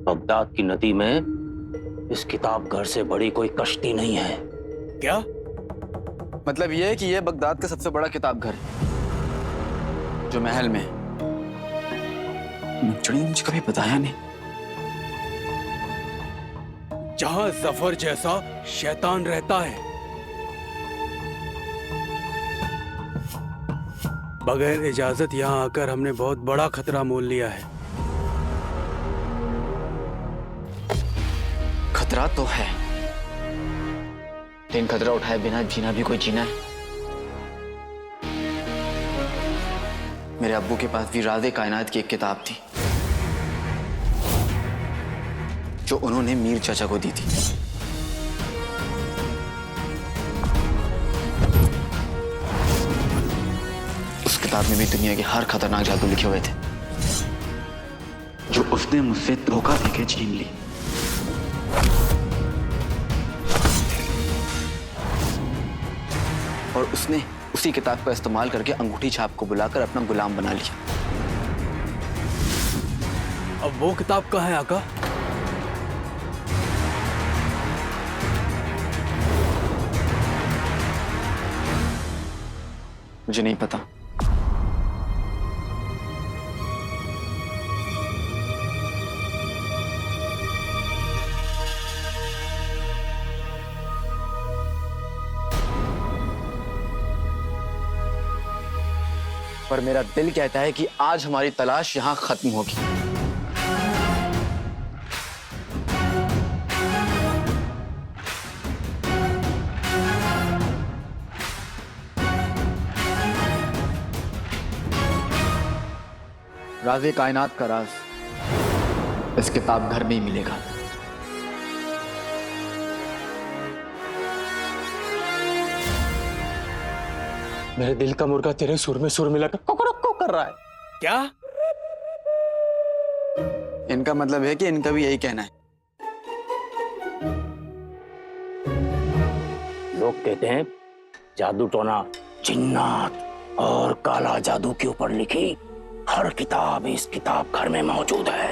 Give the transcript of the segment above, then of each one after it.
Baghdad की नदी में इस किताब घर से बड़ी कोई कश्ती नहीं है। क्या मतलब ये है कि ये बगदाद का सबसे बड़ा किताब घर है जो महल में है। मुझे कभी बताया नहीं। जहां जफर जैसा शैतान रहता है। बगैर इजाजत यहाँ आकर हमने बहुत बड़ा खतरा मोल लिया है। खतरा तो है, लेकिन खतरा उठाए बिना जीना भी कोई जीना है। मेरे अब्बू के पास भी राज़े कायनात की एक किताब थी जो उन्होंने मीर चाचा को दी थी। उस किताब में भी दुनिया के हर खतरनाक जादू लिखे हुए थे जो उसने मुझसे धोखा देके छीन ली। और उसने उसी किताब का इस्तेमाल करके अंगूठी छाप को बुलाकर अपना गुलाम बना लिया। अब वो किताब कहाँ है आका? मुझे नहीं पता। पर मेरा दिल कहता है कि आज हमारी तलाश यहां खत्म होगी। राज़े कायनात का राज इस किताब घर में ही मिलेगा। मेरे दिल का मुर्गा तेरे सुर में सुर मिलाकर कुकड़ुक कर रहा है। क्या? इनका मतलब है कि इनका भी यही कहना है। लोग कहते हैं जादू टोना, जिन्नात और काला जादू के ऊपर लिखी हर किताब इस किताब घर में मौजूद है।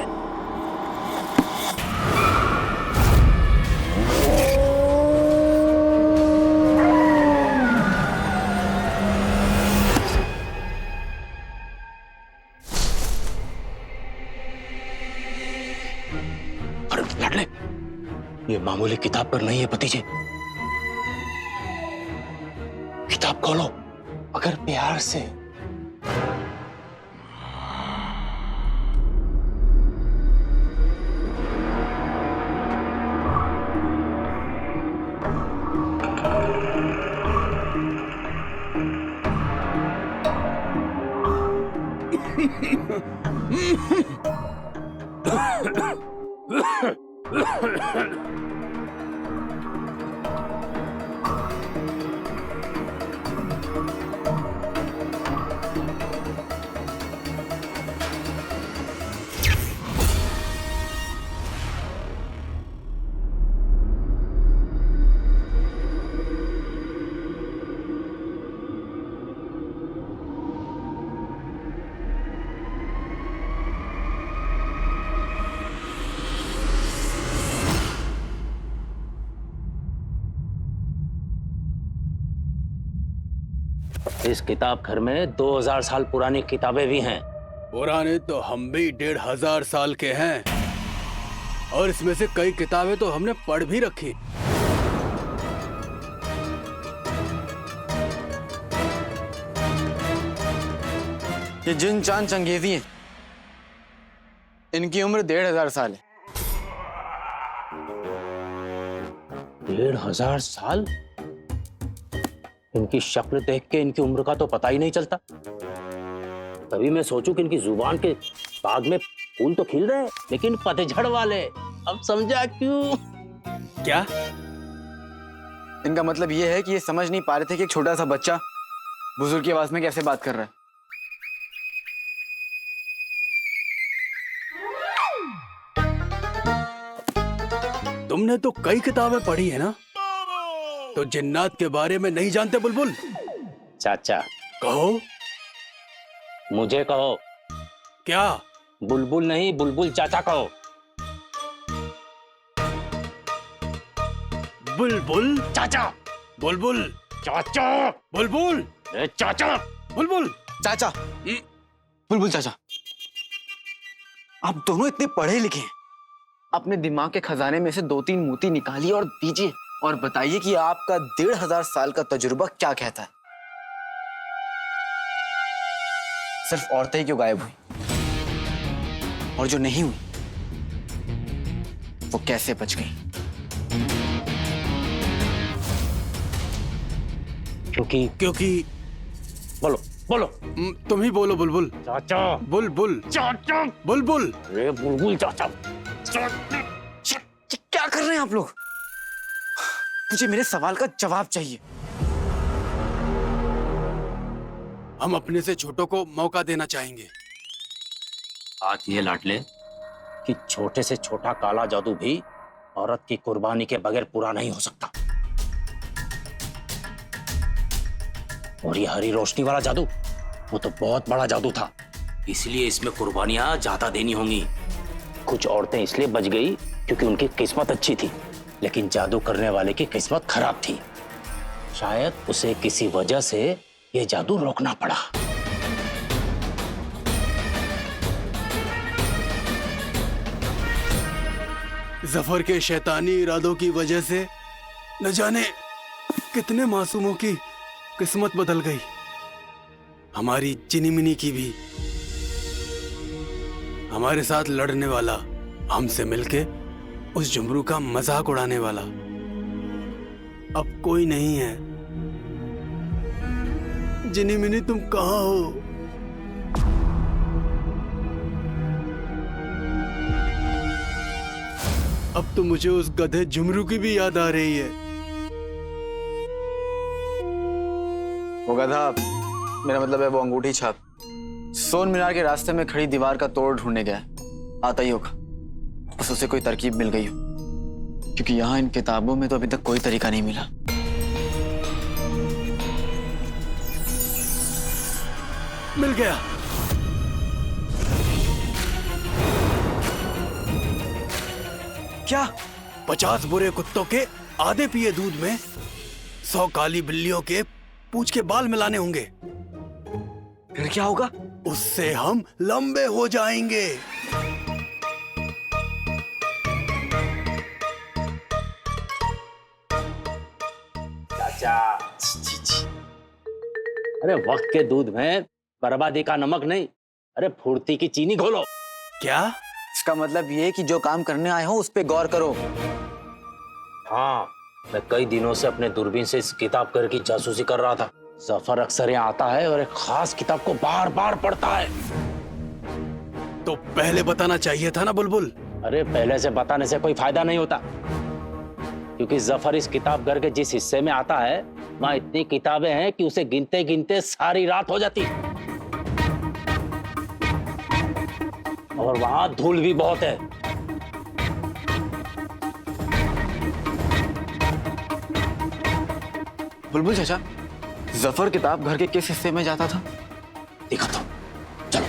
लड़ले, ये मामूली किताब पर नहीं है भतीजे। किताब खोलो अगर प्यार से। इस किताब घर में 2000 साल पुरानी किताबें भी हैं। पुराने तो हम भी 1500 साल के हैं और इसमें से कई किताबें तो हमने पढ़ भी रखी। ये जिन चांद चंगेजी हैं, इनकी उम्र 1500 साल है। 1500 साल? इनकी शक्ल देख के इनकी उम्र का तो पता ही नहीं चलता। तभी मैं सोचूं कि इनकी जुबान के बाग में फूल तो खिल रहे लेकिन पतझड़ वाले। अब समझा क्यों? क्या? इनका मतलब ये है कि ये समझ नहीं पा रहे थे कि एक छोटा सा बच्चा बुजुर्ग की आवाज में कैसे बात कर रहा है। तुमने तो कई किताबें पढ़ी है ना, तो जिन्नात के बारे में नहीं जानते बुलबुल? चाचा कहो। मुझे कहो। क्या? बुलबुल नहीं, बुलबुल चाचा कहो। बुलबुल चाचा। बुलबुल चाचा। बुलबुल चाचा। बुलबुल चाचा, बुलबुल चाचा, आप दोनों इतने पढ़े लिखे हैं, अपने दिमाग के खजाने में से 2-3 मोती निकालिए और दीजिए और बताइए कि आपका 1500 साल का तजुर्बा क्या कहता है। सिर्फ औरतें ही क्यों गायब हुई और जो नहीं हुई वो कैसे बच गई? क्योंकि बोलो बोलो। तुम ही बोलो बुलबुल। चाचा। बुलबुल चाचा। बुलबुल। अरे बुलबुल चाचा। क्या कर रहे हैं आप लोग? मुझे मेरे सवाल का जवाब चाहिए। हम अपने से छोटों को मौका देना चाहेंगे। बात ये लाडले कि छोटे से छोटा काला जादू भी औरत की कुर्बानी के बगैर पूरा नहीं हो सकता। और ये हरी रोशनी वाला जादू, वो तो बहुत बड़ा जादू था, इसलिए इसमें कुर्बानियां ज्यादा देनी होंगी। कुछ औरतें इसलिए बच गई क्योंकि उनकी किस्मत अच्छी थी, लेकिन जादू करने वाले की किस्मत खराब थी। शायद उसे किसी वजह से ये जादू रोकना पड़ा। जफर के शैतानी इरादों की वजह से न जाने कितने मासूमों की किस्मत बदल गई, हमारी चिनी मिनी की भी। हमारे साथ लड़ने वाला, हमसे मिलके उस जुमरू का मजाक उड़ाने वाला अब कोई नहीं है। जिनी मिनी तुम कहाँ हो? अब तो मुझे उस गधे जुमरू की भी याद आ रही है। वो गधा, मेरा मतलब है वो अंगूठी छाप, सोन मीनार के रास्ते में खड़ी दीवार का तोड़ ढूंढने गया। आता ही होगा, बस उसे कोई तरकीब मिल गई हो, क्योंकि यहाँ इन किताबों में तो अभी तक कोई तरीका नहीं मिला। मिल गया। क्या? 50 बुरे कुत्तों के आधे पिए दूध में 100 काली बिल्लियों के पूंछ के बाल मिलाने होंगे। फिर क्या होगा? उससे हम लंबे हो जाएंगे। चाचा। अरे वक्त के दूध में बर्बादी का नमक नहीं, अरे फुर्ती की चीनी घोलो। क्या? इसका मतलब ये है कि जो काम करने आए हो उस पे गौर करो। हाँ, मैं कई दिनों से अपने दूरबीन से इस किताब घर की जासूसी कर रहा था। जफर अक्सर यहाँ आता है और एक खास किताब को बार बार पढ़ता है। तो पहले बताना चाहिए था ना बुलबुल। अरे पहले से बताने से कोई फायदा नहीं होता, क्योंकि जफर इस किताब घर के जिस हिस्से में आता है वहां इतनी किताबें हैं कि उसे गिनते गिनते सारी रात हो जाती, और वहां धूल भी बहुत है। बुलबुल चाचा, जफर किताब घर के किस हिस्से में जाता था? देखा तो, चलो।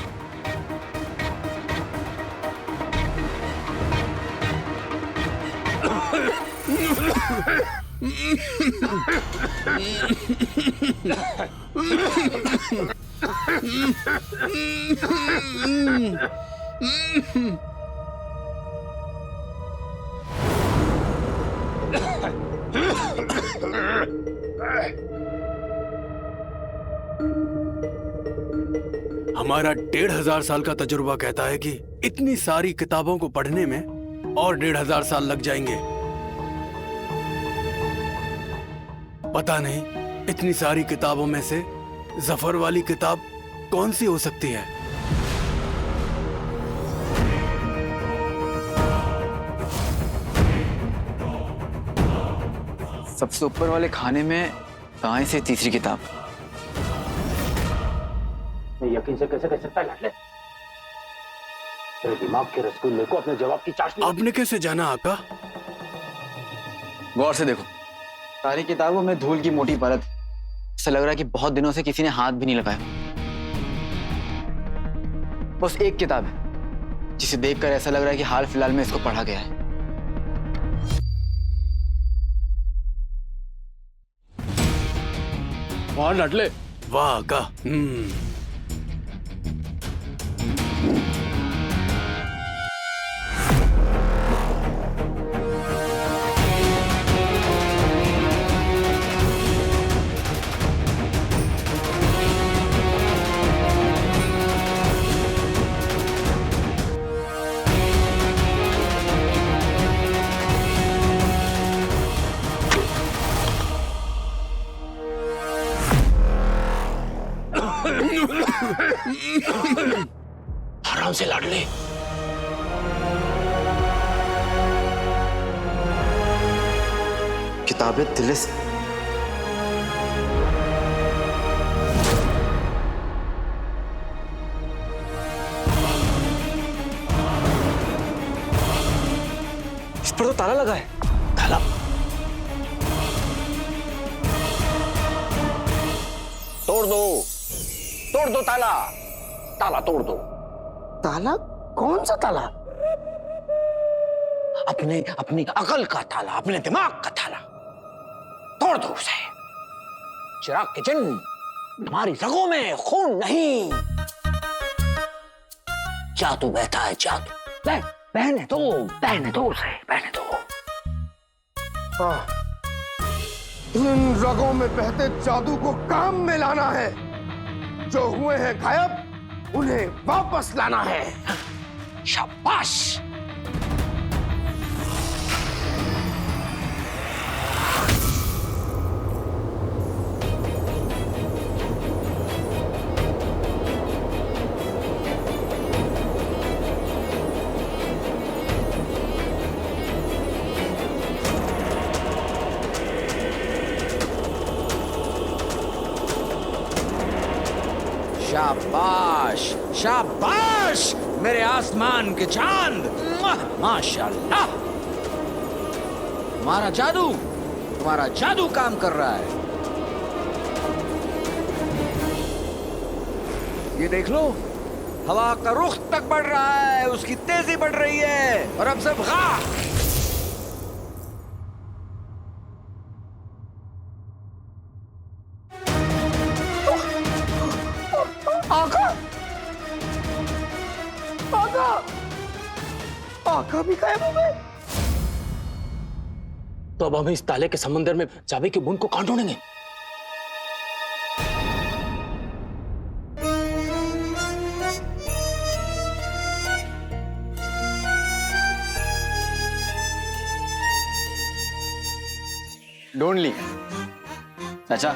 हमारा 1500 साल का तजुर्बा कहता है कि इतनी सारी किताबों को पढ़ने में और 1500 साल लग जाएंगे। पता नहीं इतनी सारी किताबों में से जफर वाली किताब कौन सी हो सकती है। सबसे ऊपर वाले खाने में दाएं से तीसरी किताब। मैं यकीन से कैसे कह सकता है लाडले? तेरे दिमाग के रसगुल्ले को अपने जवाब की चाशनी। आपने कैसे जाना आका? गौर से देखो, सारी किताबों में धूल की मोटी परत। ऐसा लग रहा है कि बहुत दिनों से किसी ने हाथ भी नहीं लगाया। बस एक किताब है जिसे देखकर ऐसा लग रहा है कि हाल फिलहाल में इसको पढ़ा गया है। वाह लाडले, वाह आका। आराम से लाडले। किताबें तिलिस। इस पर तो ताला लगा है। ताला? तोड़ दो ताला। ताला तोड़ दो। ताला? कौन सा ताला? अपनी अकल का ताला, अपने दिमाग का ताला। तोड़ दो उसे। चिराग के चिन्ह, तुम्हारी रगों में खून नहीं, जादू बहता है, जादू। बहने दो उसे, बहने दो। इन रगों में बहते जादू को काम में लाना है। जो हुए हैं गायब, उन्हें वापस लाना है। शाबाश। शाबाश, शाबाश मेरे आसमान के चांद। माशाल्लाह, तुम्हारा जादू काम कर रहा है। ये देख लो, हवा का रुख तक बढ़ रहा है, उसकी तेजी बढ़ रही है। और अब सब आका भी गायब हो गए। तो अब हम इस ताले के समंदर में चाबी की बूंद को कहां ढूंढेंगे? ढूंढ ली। चाचा,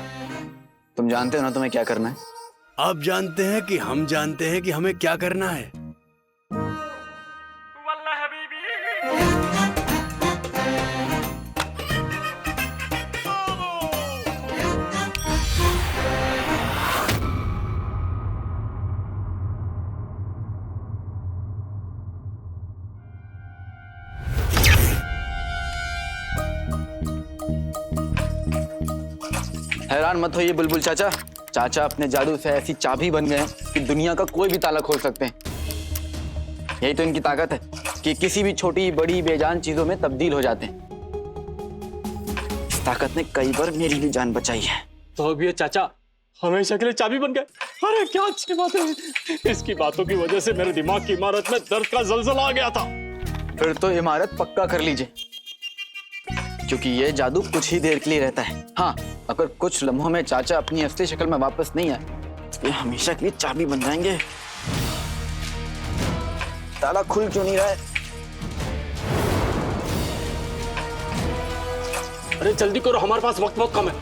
तुम जानते हो ना तुम्हें क्या करना है? आप जानते हैं कि हम जानते हैं कि हमें क्या करना है। हैरान मत होइए बुलबुल चाचा। चाचा अपने जादू से ऐसी चाबी बन गए हैं कि दुनिया का कोई भी ताला खोल सकते हैं। यही तो इनकी ताकत है कि किसी भी छोटी बड़ी बेजान चीजों में तब्दील हो जाते हैं। इस ताकत ने कई बार मेरी भी जान बचाई है। तो अब ये चाचा हमेशा के लिए चाबी बन गए। अरे क्या अच्छी बात है। इसकी बातों की वजह से मेरे दिमाग की इमारत में दर्द का जलजला आ गया था। फिर तो इमारत पक्का कर लीजिए, क्योंकि ये जादू कुछ ही देर के लिए रहता है। हाँ, अगर कुछ लम्हों में चाचा अपनी असली शक्ल में वापस नहीं आए, ये हमेशा के लिए चाबी बन जाएंगे। ताला खुल क्यों नहीं रहा है? अरे जल्दी करो, हमारे पास वक्त बहुत कम है।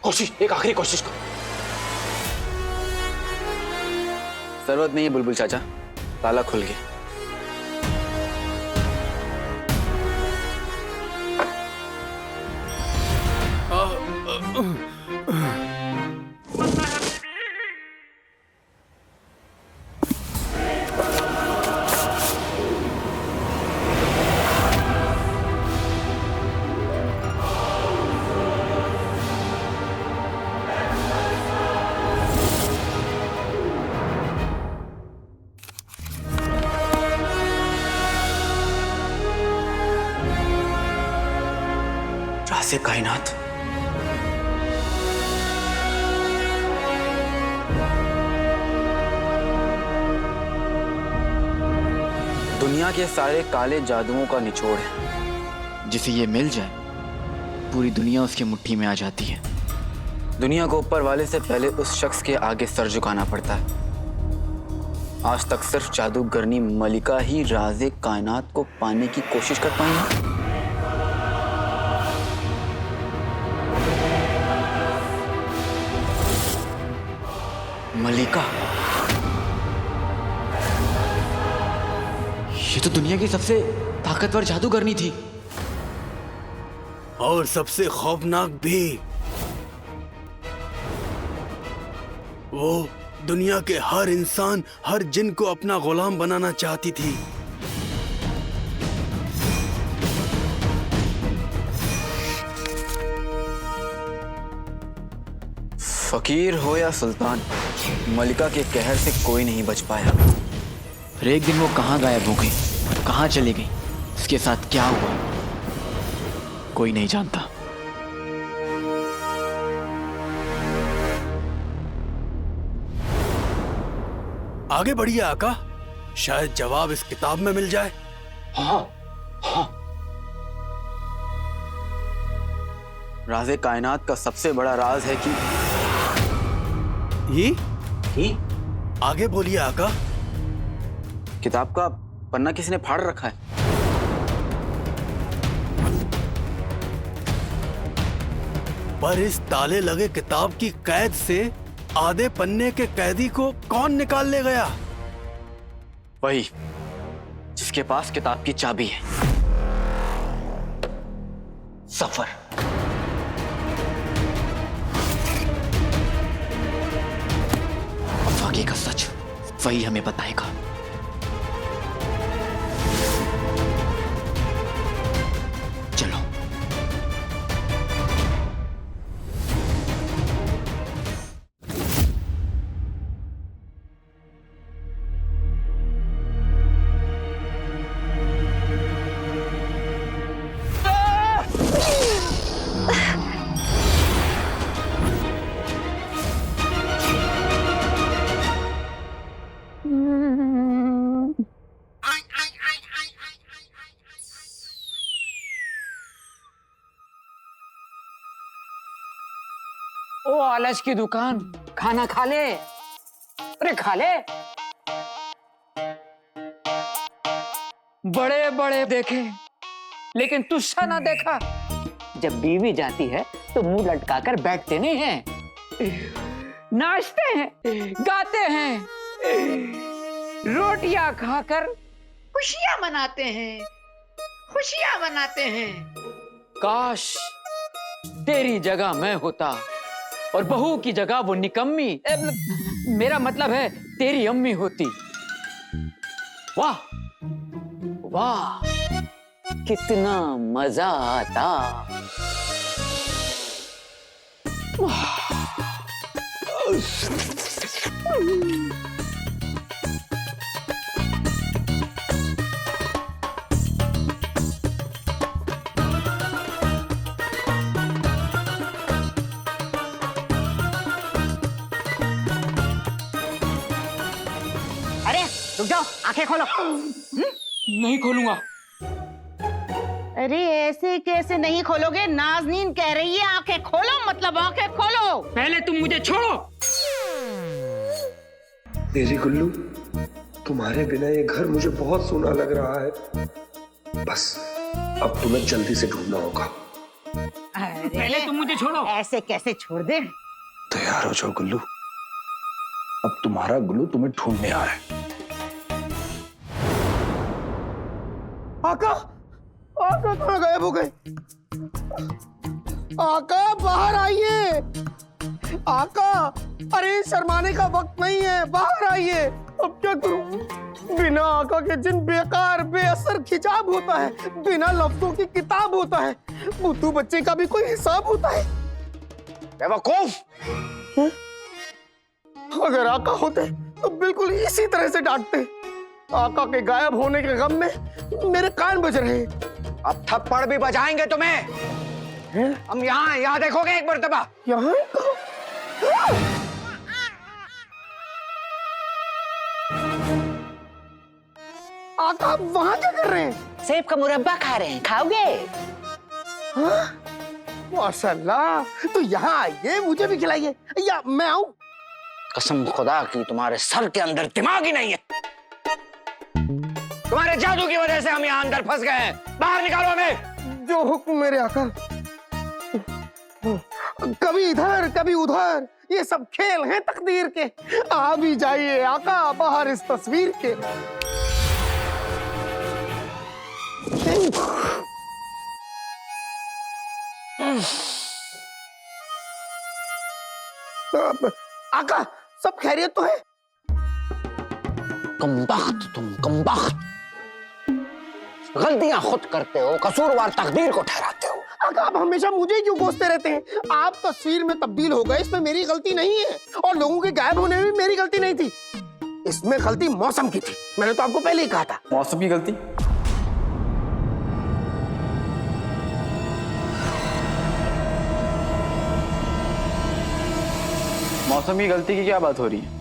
कोशिश, एक आखिरी कोशिश करो। जरूरत नहीं है बुलबुल चाचा, ताला खुल गया। राज़े कायनात। दुनिया के सारे काले जादुओं का निचोड़ है। जिसे ये मिल जाए, पूरी दुनिया उसकी मुट्ठी में आ जाती है। दुनिया को ऊपर वाले से पहले उस शख्स के आगे सर झुकाना पड़ता है। आज तक सिर्फ जादूगरनी मलिका ही राज़े कायनात को पाने की कोशिश कर पाई है। मलिका, ये तो दुनिया की सबसे ताकतवर जादूगरनी थी। और सबसे खौफनाक भी। वो दुनिया के हर इंसान, हर जिन को अपना गुलाम बनाना चाहती थी। फकीर हो या सुल्तान, मलिका के कहर से कोई नहीं बच पाया। फिर एक दिन वो कहाँ गायब हो गई, कहाँ चली गई, उसके साथ क्या हुआ, कोई नहीं जानता। आगे बढ़िए आका, शायद जवाब इस किताब में मिल जाए। हाँ हाँ। राज़े कायनात का सबसे बड़ा राज है कि ये आगे बोलिए आका। किताब का पन्ना किसी ने फाड़ रखा है। पर इस ताले लगे किताब की कैद से आधे पन्ने के कैदी को कौन निकाल ले गया? वही जिसके पास किताब की चाबी है, सफर। आगे का सच वही हमें बताएगा। चलो। ओ आलस की दुकान, खाना खा ले। अरे खा ले। बड़े बड़े देखे लेकिन तुझसा ना देखा। जब बीवी जाती है तो मुंह लटकाकर बैठते नहीं हैं, नाचते हैं, गाते हैं, रोटियां खाकर खुशियां मनाते हैं, खुशियां मनाते हैं। काश तेरी जगह मैं होता और बहू की जगह वो निकम्मी, मेरा मतलब है तेरी अम्मी होती। वाह वाह, कितना मजा आता। अरे रुक जाओ, आंखें खोलो। नहीं खोलूंगा। अरे ऐसे कैसे नहीं खोलोगे? नाज़नीन कह रही है आंखें खोलो, मतलब आंखें खोलो। पहले तुम मुझे छोड़ो। तेरी गुल्लू, तुम्हारे बिना ये घर मुझे बहुत सूना लग रहा है। बस अब तुम्हें जल्दी से ढूंढना होगा। अरे पहले तुम मुझे छोड़ो। ऐसे कैसे छोड़ दे? तैयार हो जाओ गुल्लू, अब तुम्हारा गुल्लू तुम्हें ढूंढने आया है। आका, आका कहाँ गायब हो गए? आका बाहर आइए। आका, अरे शर्माने का वक्त नहीं है, बाहर आइए। अब क्या करूं? बिना आका के जिन बेकार बेअसर खिंचाव होता है, बिना लफ्जों की किताब होता है। बुद्धू बच्चे का भी कोई हिसाब होता है। बेवकूफ! अगर आका होते तो बिल्कुल इसी तरह से डांटते। आका के गायब होने के गम में मेरे कान बज रहे हैं। अब थप्पड़ भी बजाएंगे तुम्हें। हम यहाँ देखोगे एक मर्तबा। यहाँ आका वहां क्या कर रहे हैं? सेब का मुरब्बा खा रहे हैं, खाओगे? माशाल्लाह, तो यहाँ आइए, मुझे भी खिलाइए। या मैं आऊं? कसम खुदा की तुम्हारे सर के अंदर दिमाग ही नहीं है। तुम्हारे जादू की वजह से हम यहाँ अंदर फंस गए हैं। बाहर निकालो हमें। जो हुक्म मेरे आका। कभी इधर कभी उधर, ये सब खेल हैं तकदीर के। आ भी जाइए आका बाहर इस तस्वीर के। आका, सब खैरियत तो है? कमबख्त तुम, कमबख्त। गलतियां खुद करते हो, कसूरवार तकदीर को ठहराते हो। आका, आप हमेशा मुझे ही क्यों कोसते रहते हैं? आप तस्वीर में तब्दील हो गए, इसमें मेरी गलती नहीं है। और लोगों के गायब होने में भी मेरी गलती नहीं थी। इसमें गलती मौसम की थी। मैंने तो आपको पहले ही कहा था। मौसम की गलती? मौसम की गलती की क्या बात हो रही है?